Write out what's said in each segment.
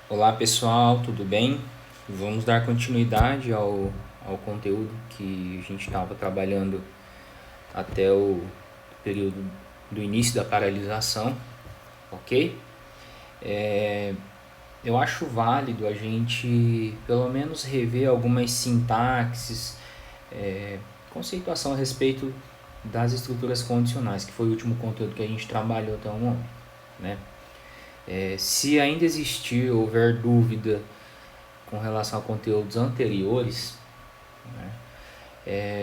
Olá pessoal, tudo bem? Vamos dar continuidade ao conteúdo que a gente estava trabalhando até o período do início da paralisação, ok? Eu acho válido a gente pelo menos rever algumas sintaxes, conceituação a respeito das estruturas condicionais, que foi o último conteúdo que a gente trabalhou até o momento, né? Se ainda existir, houver dúvida com relação a conteúdos anteriores,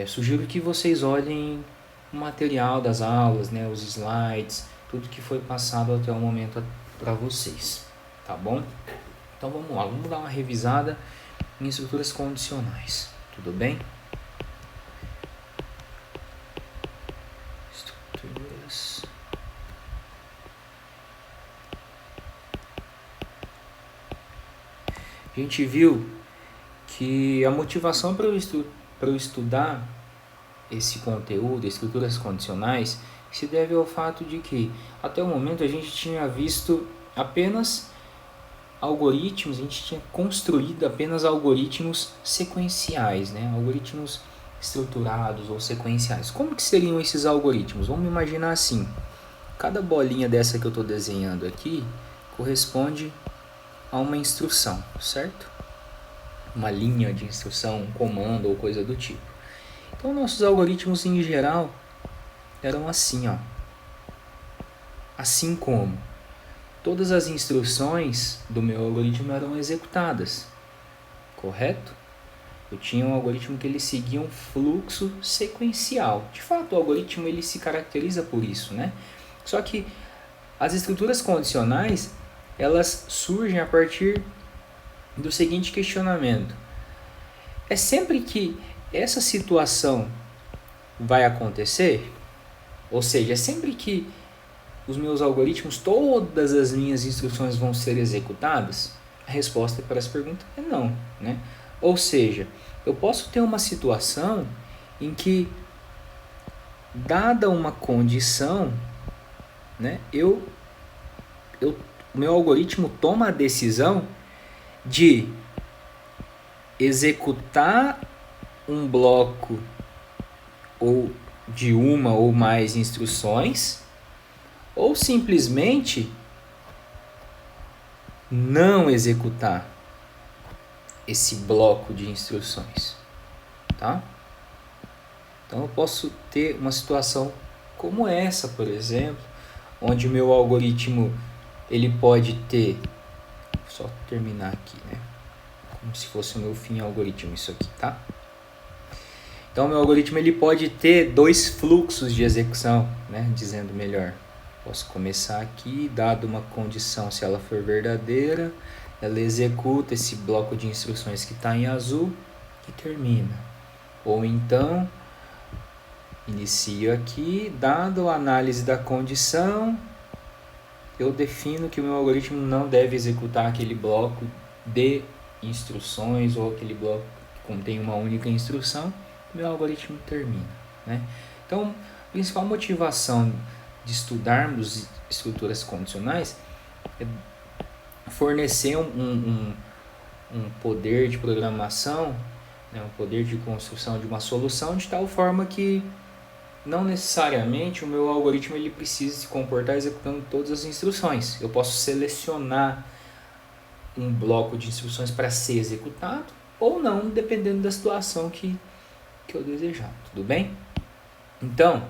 sugiro que vocês olhem o material das aulas, né, os slides, tudo que foi passado até o momento para vocês, tá bom? Então vamos lá, vamos dar uma revisada em estruturas condicionais, tudo bem? Estruturas. A gente viu que a motivação para eu estudar esse conteúdo, estruturas condicionais, se deve ao fato de que até o momento a gente tinha visto apenas algoritmos, a gente tinha construído apenas algoritmos sequenciais, né? Algoritmos estruturados ou sequenciais. Como que seriam esses algoritmos? Vamos imaginar assim, cada bolinha dessa que eu estou desenhando aqui corresponde a uma instrução, certo? Uma linha de instrução, um comando ou coisa do tipo. Então nossos algoritmos em geral eram assim, ó. Assim como todas as instruções do meu algoritmo eram executadas, correto? Eu tinha um algoritmo que ele seguia um fluxo sequencial. De fato, o algoritmo ele se caracteriza por isso, né? Só que as estruturas condicionais, elas surgem a partir do seguinte questionamento: é sempre que essa situação vai acontecer? Ou seja, é sempre que os meus algoritmos, todas as minhas instruções vão ser executadas? A resposta para essa pergunta é não, né? Ou seja, eu posso ter uma situação em que, dada uma condição, né, o meu algoritmo toma a decisão de executar um bloco ou de uma ou mais instruções, ou simplesmente não executar esse bloco de instruções, tá? Então eu posso ter uma situação como essa, por exemplo, onde o meu algoritmo ele pode ter, só terminar aqui, né? Como se fosse o meu fim algoritmo isso aqui, tá? Então, meu algoritmo ele pode ter dois fluxos de execução, né? Dizendo melhor. Posso começar aqui, dado uma condição, se ela for verdadeira, ela executa esse bloco de instruções que está em azul e termina. Ou então, inicio aqui, dado a análise da condição, eu defino que o meu algoritmo não deve executar aquele bloco de instruções ou aquele bloco que contém uma única instrução, meu algoritmo termina, né? Então, a principal motivação de estudarmos estruturas condicionais é fornecer um poder de programação, né, um poder de construção de uma solução de tal forma que não necessariamente o meu algoritmo ele precisa se comportar executando todas as instruções. Eu posso selecionar um bloco de instruções para ser executado ou não, dependendo da situação que eu desejar, tudo bem? Então,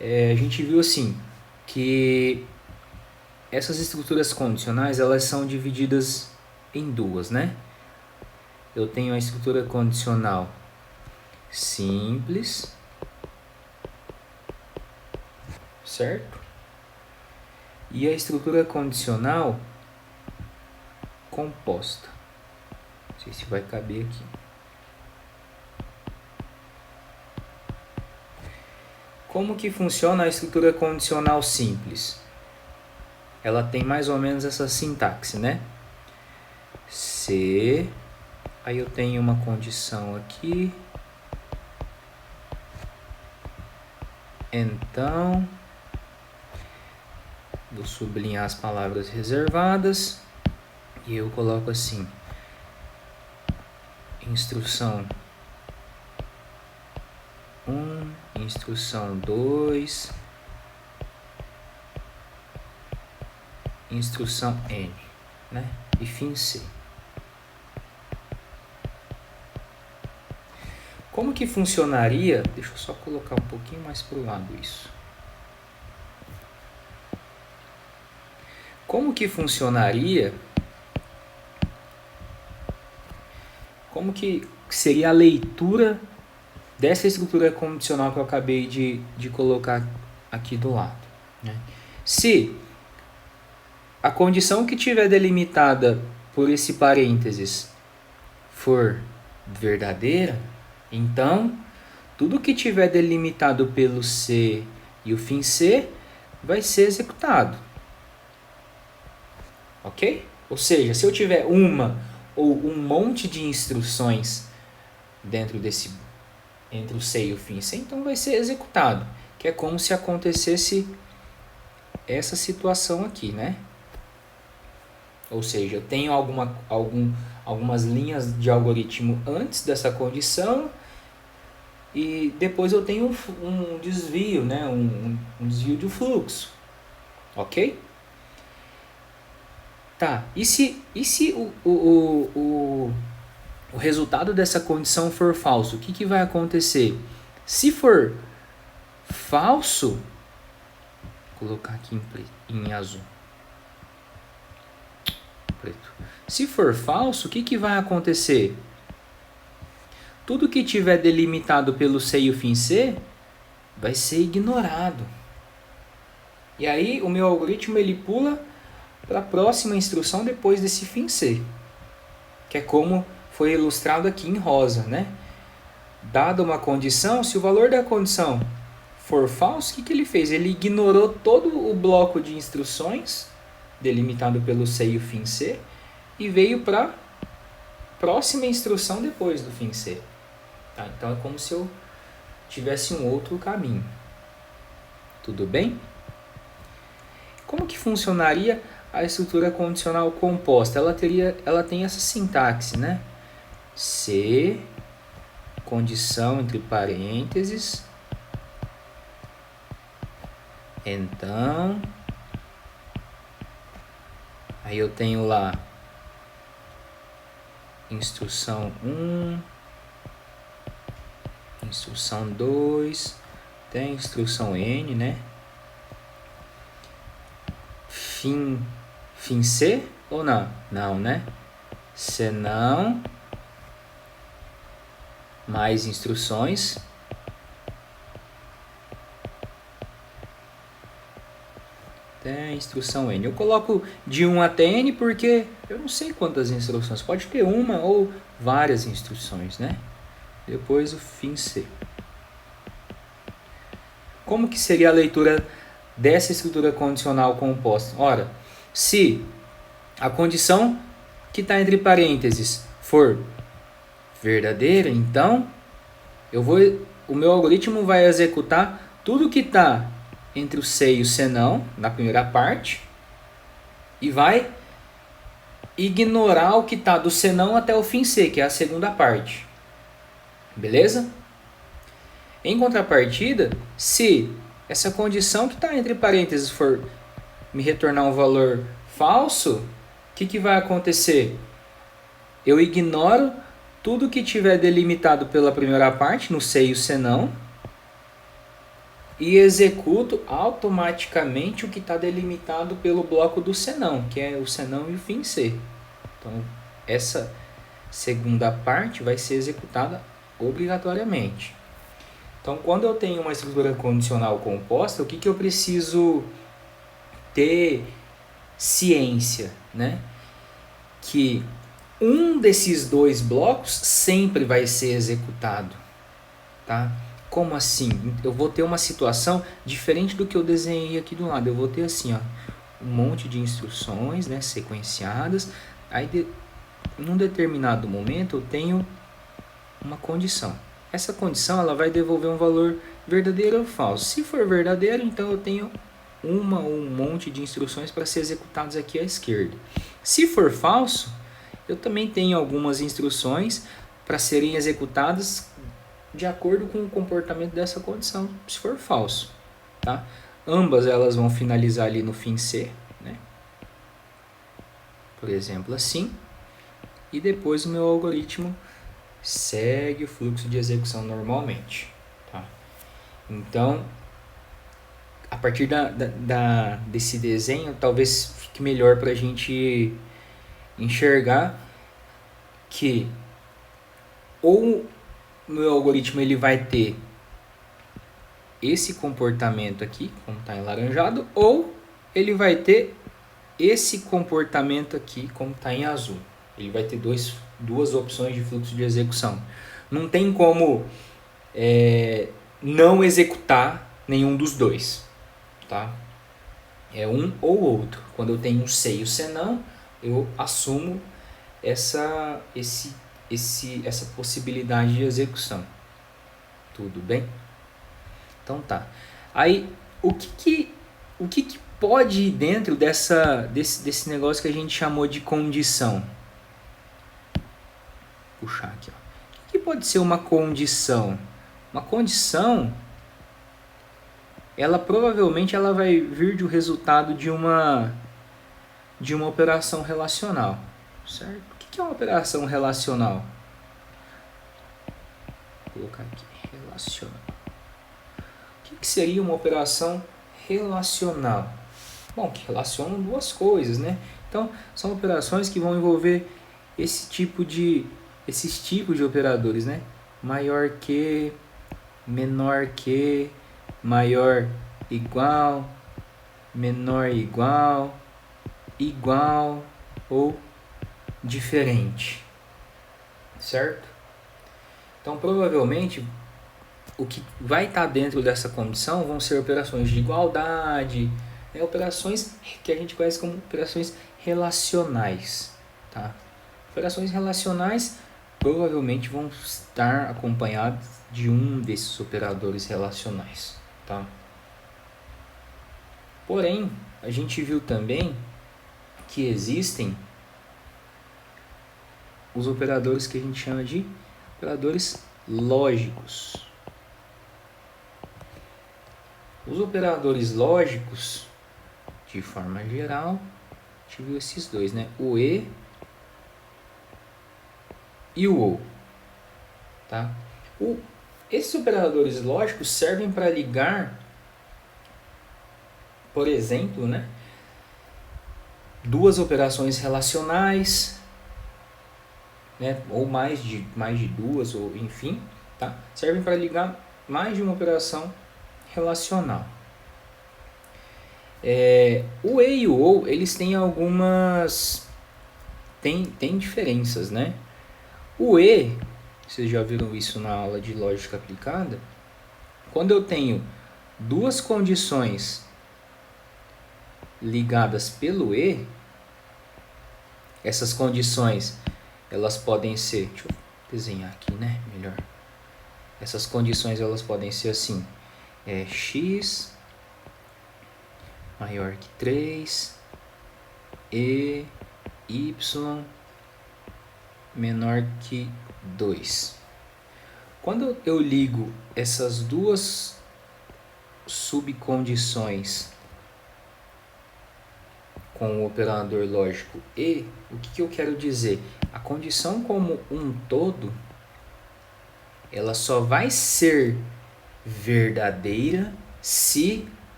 a gente viu assim que essas estruturas condicionais elas são divididas em duas, né? Eu tenho a estrutura condicional simples, certo? E a estrutura condicional composta. Não sei se vai caber aqui. Como que funciona a estrutura condicional simples? Ela tem mais ou menos essa sintaxe, né? Se, aí eu tenho uma condição aqui, então, vou sublinhar as palavras reservadas, E eu coloco assim, instrução 1, instrução 2, instrução N, né? E fim C. Como que funcionaria? Deixa eu só colocar um pouquinho mais para o lado isso. Como que funcionaria? Como que seria a leitura dessa estrutura condicional que eu acabei de colocar aqui do lado, né? Se a condição que tiver delimitada por esse parênteses for verdadeira, então tudo que tiver delimitado pelo C e o fim C vai ser executado. Ok? Ou seja, se eu tiver uma ou um monte de instruções dentro desse, entre o C e o fim C, então vai ser executado. Que é como se acontecesse essa situação aqui, né? Ou seja, eu tenho algumas linhas de algoritmo antes dessa condição e depois eu tenho um desvio, né? um desvio de fluxo. Ok? Tá, e se o resultado dessa condição for falso, o que vai acontecer? Se for falso, vou colocar aqui em azul, preto. Se for falso, o que vai acontecer? Tudo que tiver delimitado pelo C e o fim C vai ser ignorado. E aí o meu algoritmo ele pula para a próxima instrução depois desse fim C, que é como foi ilustrado aqui em rosa, né? Dada uma condição, se o valor da condição for falso, o que ele fez? Ele ignorou todo o bloco de instruções delimitado pelo C e o fim C e veio para a próxima instrução depois do fim C. Tá? Então é como se eu tivesse um outro caminho. Tudo bem? Como que funcionaria a estrutura condicional composta? Ela tem essa sintaxe, né? C, condição entre parênteses, então, aí eu tenho lá instrução 1, instrução 2, tem instrução N, né? Fim C ou não? Não, né? Se não, mais instruções. Tem instrução N. Eu coloco de 1 até N porque eu não sei quantas instruções. Pode ter uma ou várias instruções, né? Depois o fim C. Como que seria a leitura dessa estrutura condicional composta? Ora, se a condição que está entre parênteses for verdadeira, então o meu algoritmo vai executar tudo que está entre o C e o C não, na primeira parte, e vai ignorar o que está do C não até o fim C, que é a segunda parte. Beleza? Em contrapartida, se essa condição que está entre parênteses for me retornar um valor falso, o que vai acontecer? Eu ignoro tudo que tiver delimitado pela primeira parte, no C e o C não, e executo automaticamente o que está delimitado pelo bloco do C não, que é o C não e o fim C. Então, essa segunda parte vai ser executada obrigatoriamente. Então, quando eu tenho uma estrutura condicional composta, o que eu preciso ter ciência, né? Que um desses dois blocos sempre vai ser executado, tá? Como assim? Eu vou ter uma situação diferente do que eu desenhei aqui do lado. Eu vou ter assim, ó, um monte de instruções, né, sequenciadas. Aí, num determinado momento, eu tenho uma condição. Essa condição ela vai devolver um valor verdadeiro ou falso. Se for verdadeiro, então eu tenho uma ou um monte de instruções para ser executadas aqui à esquerda. Se for falso, eu também tenho algumas instruções para serem executadas de acordo com o comportamento dessa condição, se for falso. Tá? Ambas elas vão finalizar ali no fim C, né? Por exemplo, assim. E depois o meu algoritmo segue o fluxo de execução normalmente. Tá? Então, a partir desse desenho, talvez fique melhor para a gente enxergar que ou o meu algoritmo ele vai ter esse comportamento aqui, como está em laranjado, ou ele vai ter esse comportamento aqui, como está em azul. Ele vai ter duas opções de fluxo de execução. Não tem como não executar nenhum dos dois. Tá? É um ou outro. Quando eu tenho um C e o C não, eu assumo essa possibilidade de execução. Tudo bem? Então tá. Aí, o que pode ir dentro desse negócio que a gente chamou de condição? Vou puxar aqui. Ó. O que pode ser uma condição? Uma condição, ela provavelmente ela vai vir do resultado de uma operação relacional. Certo? O que é uma operação relacional? Vou colocar aqui, relacional. O que seria uma operação relacional? Bom, que relacionam duas coisas, né? Então, são operações que vão envolver esses tipos de operadores, né? Maior que, menor que, maior igual, menor igual, igual ou diferente, certo? Então, provavelmente, o que vai estar dentro dessa condição vão ser operações de igualdade, operações que a gente conhece como operações relacionais. Tá? Operações relacionais provavelmente vão estar acompanhadas de um desses operadores relacionais. Tá? Porém, a gente viu também que existem os operadores que a gente chama de operadores lógicos. Os operadores lógicos, de forma geral, a gente viu esses dois, né? O E e o OU. Tá? Esses operadores lógicos servem para ligar, por exemplo, né? Duas operações relacionais, né? Ou mais de duas, ou enfim, tá? Servem para ligar mais de uma operação relacional. O E e o OU, eles têm algumas tem diferenças, né? O E, vocês já viram isso na aula de lógica aplicada, quando eu tenho duas condições ligadas pelo E, essas condições elas podem ser, deixa eu desenhar aqui, né, melhor. Essas condições elas podem ser assim: x maior que 3 e y menor que 2. Quando eu ligo essas duas subcondições com o operador lógico e, o que eu quero dizer? A condição como um todo, ela só vai ser verdadeira se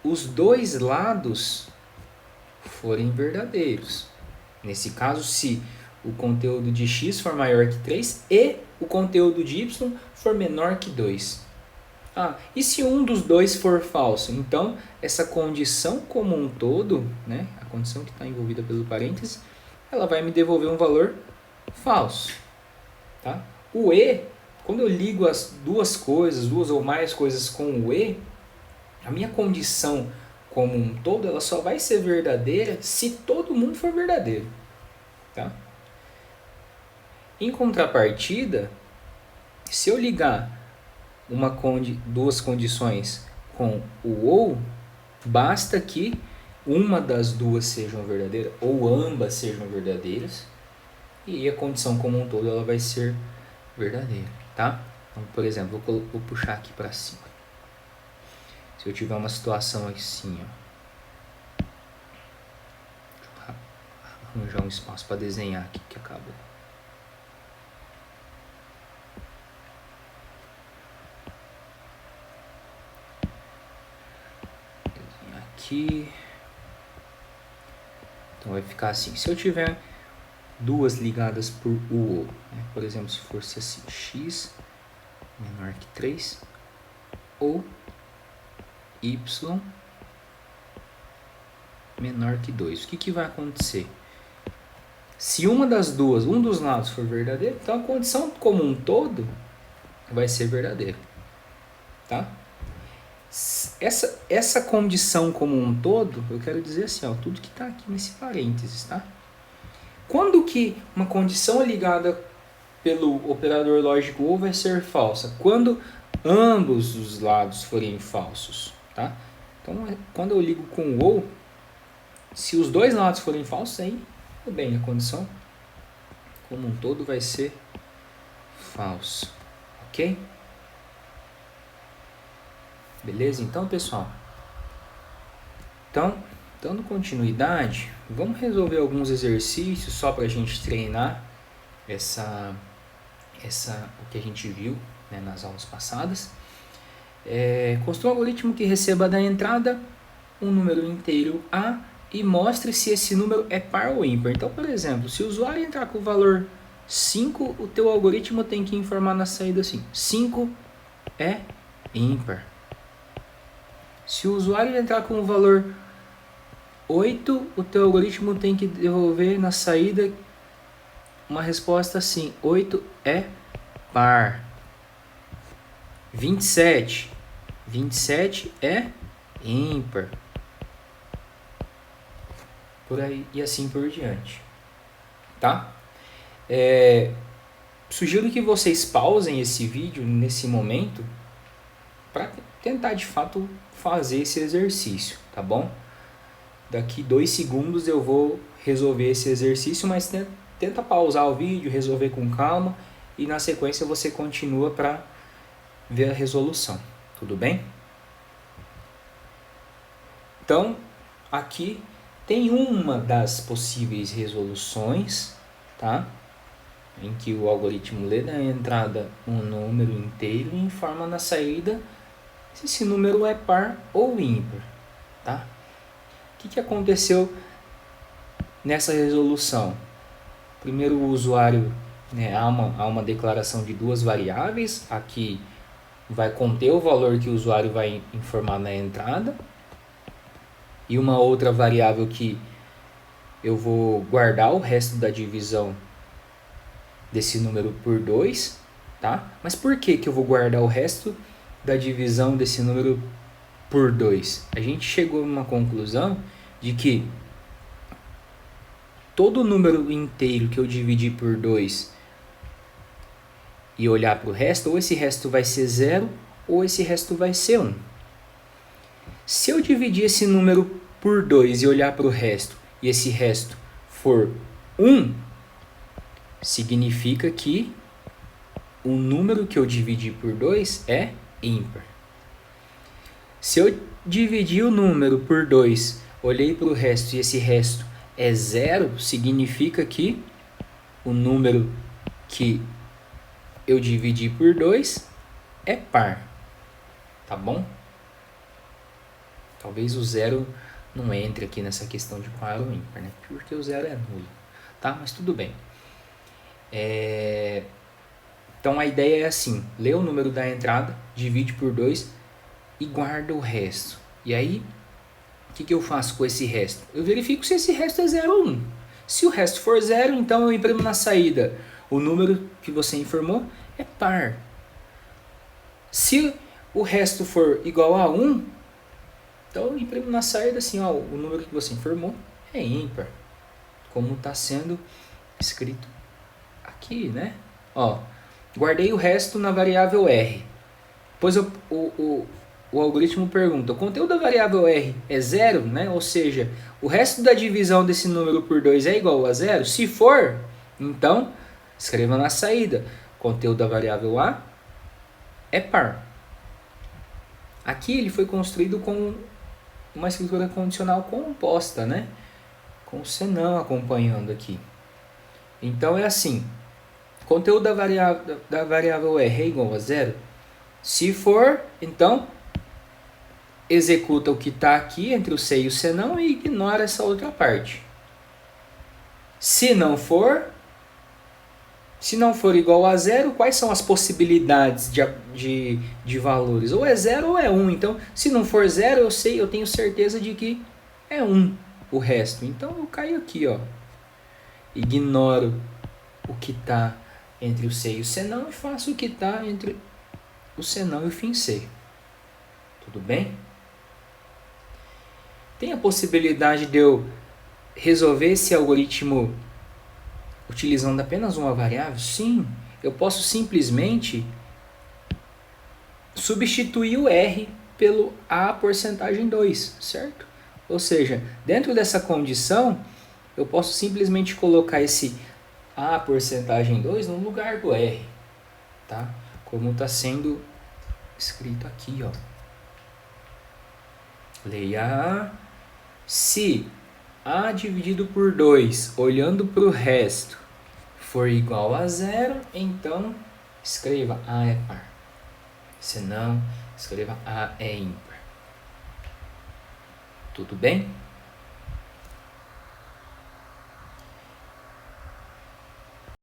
os dois lados forem verdadeiros. Nesse caso, se o conteúdo de x for maior que 3 e o conteúdo de y for menor que 2. E se um dos dois for falso? Então, essa condição como um todo, né, a condição que está envolvida pelo parênteses, ela vai me devolver um valor falso. Tá? O E, quando eu ligo as duas ou mais coisas com o E, a minha condição como um todo, ela só vai ser verdadeira se todo mundo for verdadeiro. Tá? Em contrapartida, se eu ligar duas condições com o OU, basta que uma das duas sejam verdadeiras ou ambas sejam verdadeiras, e a condição como um todo ela vai ser verdadeira, tá? Então, por exemplo, vou puxar aqui para cima. Se eu tiver uma situação assim, ó, deixa eu arranjar um espaço para desenhar aqui que acabou. Desenhar aqui. Então vai ficar assim. Se eu tiver duas ligadas por U, né? Por exemplo, se fosse assim, x menor que 3 ou y menor que 2. O que vai acontecer? Se uma das duas, um dos lados for verdadeiro, então a condição como um todo vai ser verdadeira, tá? Essa condição como um todo, eu quero dizer assim, ó, tudo que está aqui nesse parênteses, tá? Quando que uma condição é ligada pelo operador lógico ou vai ser falsa? Quando ambos os lados forem falsos, tá? Então, quando eu ligo com o ou, se os dois lados forem falsos, aí, tudo bem, a condição como um todo vai ser falso, ok? Beleza? Então, pessoal, dando continuidade, vamos resolver alguns exercícios só para a gente treinar o que a gente viu, né, nas aulas passadas. Construa um algoritmo que receba da entrada um número inteiro A e mostre se esse número é par ou ímpar. Então, por exemplo, se o usuário entrar com o valor 5, o teu algoritmo tem que informar na saída assim: 5 é ímpar. Se o usuário entrar com o valor 8, o teu algoritmo tem que devolver na saída uma resposta assim: 8 é par. 27 é ímpar. Por aí e assim por diante, tá? Sugiro que vocês pausem esse vídeo nesse momento para tentar de fato fazer esse exercício, tá bom? Daqui 2 segundos eu vou resolver esse exercício, mas tenta pausar o vídeo, resolver com calma e na sequência você continua para ver a resolução, tudo bem? Então, aqui tem uma das possíveis resoluções, tá? Em que o algoritmo lê da entrada um número inteiro e informa na saída se esse número é par ou ímpar, tá? O que aconteceu nessa resolução? Primeiro, o usuário, né, há uma declaração de duas variáveis, aqui vai conter o valor que o usuário vai informar na entrada, e uma outra variável que eu vou guardar o resto da divisão desse número por 2, tá? Mas por que eu vou guardar o resto da divisão desse número por 2? A gente chegou a uma conclusão de que todo número inteiro que eu dividir por 2 e olhar para o resto, ou esse resto vai ser 0 ou esse resto vai ser 1. Se eu dividir esse número por 2 e olhar para o resto, e esse resto for 1, significa que o número que eu dividi por 2 é ímpar. Se eu dividir o número por 2, olhei para o resto e esse resto é 0, significa que o número que eu dividi por 2 é par, tá bom? Talvez o 0 não entre aqui nessa questão de par ou ímpar, né? Porque o 0 é nulo, tá? Mas tudo bem. Então a ideia é assim: lê o número da entrada, divide por 2 e guarda o resto. E aí, o que eu faço com esse resto? Eu verifico se esse resto é 0 ou 1. Se o resto for 0, então eu imprimo na saída o número que você informou é par. Se o resto for igual a 1, então eu imprimo na saída assim, ó, o número que você informou é ímpar, como está sendo escrito aqui, né? Ó, guardei o resto na variável R. Depois o algoritmo pergunta, o conteúdo da variável R é 0, né? Ou seja, o resto da divisão desse número por 2 é igual a 0? Se for, então, escreva na saída, conteúdo da variável A é par. Aqui ele foi construído com uma escritura condicional composta, né? Com o senão acompanhando aqui. Então é assim, conteúdo da variável R é igual a 0? Se for, então, executa o que está aqui entre o se e o senão e ignora essa outra parte. Se não for igual a 0, quais são as possibilidades de valores? Ou é 0 ou é 1. Então, se não for 0, eu tenho certeza de que é 1 o resto. Então, eu caio aqui, ó. Ignoro o que está entre o se e o senão e faço o que está entre o senão e o fim C. Tudo bem? Tem a possibilidade de eu resolver esse algoritmo utilizando apenas uma variável? Sim, eu posso simplesmente substituir o R pelo A porcentagem 2, certo? Ou seja, dentro dessa condição, eu posso simplesmente colocar esse A porcentagem 2 no lugar do R, tá? Como está sendo escrito aqui, ó. Leia A. Se A dividido por 2, olhando para o resto, for igual a 0, então escreva A é par. Se não, escreva A é ímpar. Tudo bem?